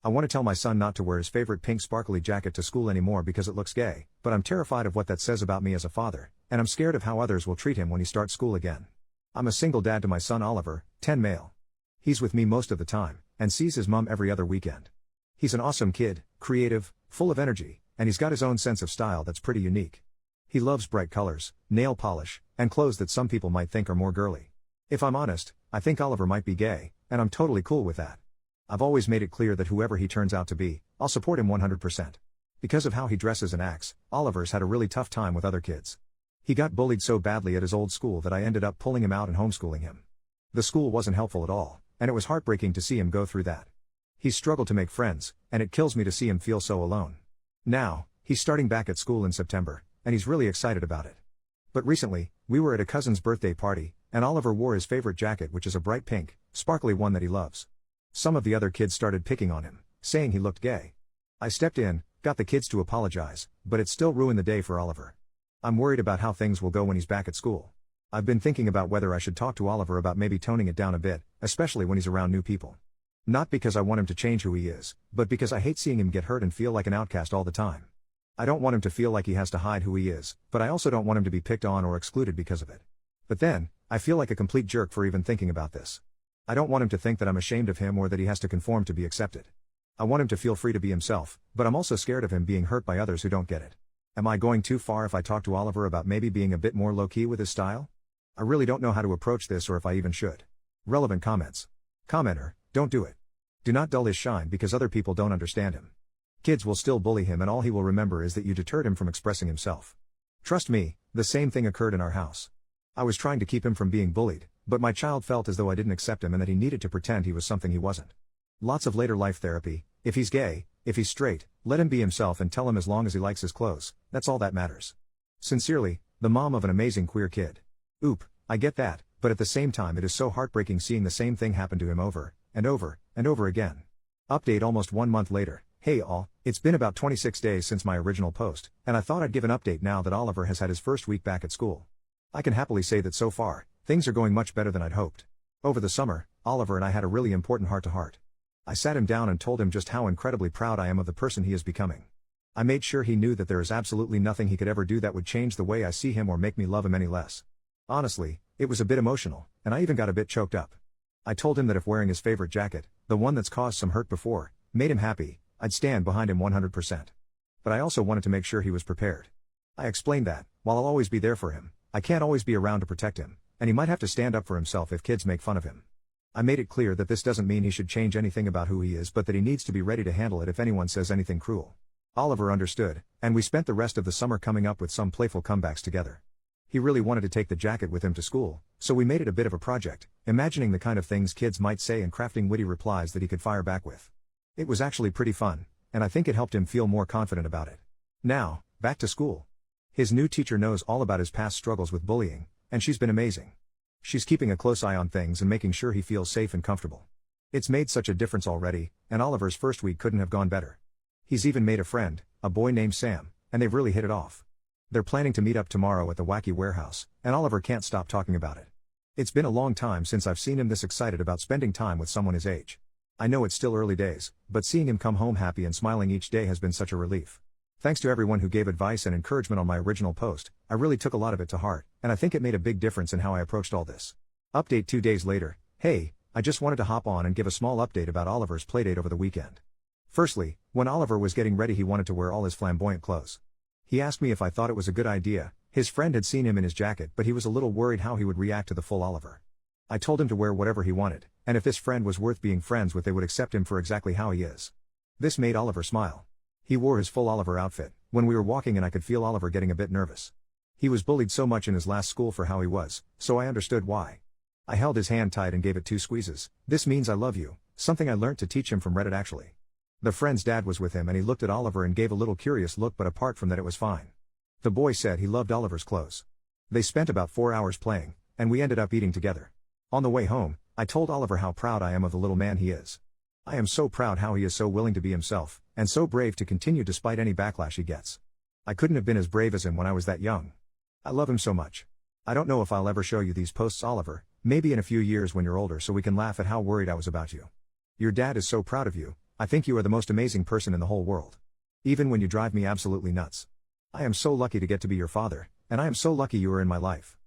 I want to tell my son not to wear his favorite pink sparkly jacket to school anymore because it looks gay, but I'm terrified of what that says about me as a father, and I'm scared of how others will treat him when he starts school again. I'm a single dad to my son Oliver, 10 male. He's with me most of the time, and sees his mom every other weekend. He's an awesome kid, creative, full of energy, and he's got his own sense of style that's pretty unique. He loves bright colors, nail polish, and clothes that some people might think are more girly. If I'm honest, I think Oliver might be gay, and I'm totally cool with that. I've always made it clear that whoever he turns out to be, I'll support him 100%. Because of how he dresses and acts, Oliver's had a really tough time with other kids. He got bullied so badly at his old school that I ended up pulling him out and homeschooling him. The school wasn't helpful at all, and it was heartbreaking to see him go through that. He's struggled to make friends, and it kills me to see him feel so alone. Now, he's starting back at school in September, and he's really excited about it. But recently, we were at a cousin's birthday party, and Oliver wore his favorite jacket, which is a bright pink, sparkly one that he loves. Some of the other kids started picking on him, saying he looked gay. I stepped in, got the kids to apologize, but it still ruined the day for Oliver. I'm worried about how things will go when he's back at school. I've been thinking about whether I should talk to Oliver about maybe toning it down a bit, especially when he's around new people. Not because I want him to change who he is, but because I hate seeing him get hurt and feel like an outcast all the time. I don't want him to feel like he has to hide who he is, but I also don't want him to be picked on or excluded because of it. But then, I feel like a complete jerk for even thinking about this. I don't want him to think that I'm ashamed of him or that he has to conform to be accepted. I want him to feel free to be himself, but I'm also scared of him being hurt by others who don't get it. Am I going too far if I talk to Oliver about maybe being a bit more low-key with his style? I really don't know how to approach this or if I even should. Relevant comments. Commenter, don't do it. Do not dull his shine because other people don't understand him. Kids will still bully him and all he will remember is that you deterred him from expressing himself. Trust me, the same thing occurred in our house. I was trying to keep him from being bullied, but my child felt as though I didn't accept him and that he needed to pretend he was something he wasn't. Lots of later life therapy. If he's gay, if he's straight, let him be himself and tell him as long as he likes his clothes, that's all that matters. Sincerely, the mom of an amazing queer kid. Oop, I get that, but at the same time it is so heartbreaking seeing the same thing happen to him over, and over, and over again. Update almost 1 month later. Hey all, it's been about 26 days since my original post, and I thought I'd give an update now that Oliver has had his first week back at school. I can happily say that so far, things are going much better than I'd hoped. Over the summer, Oliver and I had a really important heart-to-heart. I sat him down and told him just how incredibly proud I am of the person he is becoming. I made sure he knew that there is absolutely nothing he could ever do that would change the way I see him or make me love him any less. Honestly, it was a bit emotional, and I even got a bit choked up. I told him that if wearing his favorite jacket, the one that's caused some hurt before, made him happy, I'd stand behind him 100%. But I also wanted to make sure he was prepared. I explained that, while I'll always be there for him, I can't always be around to protect him, and he might have to stand up for himself if kids make fun of him. I made it clear that this doesn't mean he should change anything about who he is but that he needs to be ready to handle it if anyone says anything cruel. Oliver understood, and we spent the rest of the summer coming up with some playful comebacks together. He really wanted to take the jacket with him to school, so we made it a bit of a project, imagining the kind of things kids might say and crafting witty replies that he could fire back with. It was actually pretty fun, and I think it helped him feel more confident about it. Now, back to school. His new teacher knows all about his past struggles with bullying, and she's been amazing. She's keeping a close eye on things and making sure he feels safe and comfortable. It's made such a difference already, and Oliver's first week couldn't have gone better. He's even made a friend, a boy named Sam, and they've really hit it off. They're planning to meet up tomorrow at the Wacky Warehouse, and Oliver can't stop talking about it. It's been a long time since I've seen him this excited about spending time with someone his age. I know it's still early days, but seeing him come home happy and smiling each day has been such a relief. Thanks to everyone who gave advice and encouragement on my original post, I really took a lot of it to heart, and I think it made a big difference in how I approached all this. Update 2 days later. Hey, I just wanted to hop on and give a small update about Oliver's playdate over the weekend. Firstly, when Oliver was getting ready he wanted to wear all his flamboyant clothes. He asked me if I thought it was a good idea. His friend had seen him in his jacket but he was a little worried how he would react to the full Oliver. I told him to wear whatever he wanted, and if this friend was worth being friends with they would accept him for exactly how he is. This made Oliver smile. He wore his full Oliver outfit, when we were walking and I could feel Oliver getting a bit nervous. He was bullied so much in his last school for how he was, so I understood why. I held his hand tight and gave it 2 squeezes. This means I love you, something I learnt to teach him from Reddit actually. The friend's dad was with him and he looked at Oliver and gave a little curious look but apart from that it was fine. The boy said he loved Oliver's clothes. They spent about 4 hours playing, and we ended up eating together. On the way home, I told Oliver how proud I am of the little man he is. I am so proud how he is so willing to be himself, and so brave to continue despite any backlash he gets. I couldn't have been as brave as him when I was that young. I love him so much. I don't know if I'll ever show you these posts, Oliver, maybe in a few years when you're older so we can laugh at how worried I was about you. Your dad is so proud of you, I think you are the most amazing person in the whole world. Even when you drive me absolutely nuts. I am so lucky to get to be your father, and I am so lucky you are in my life.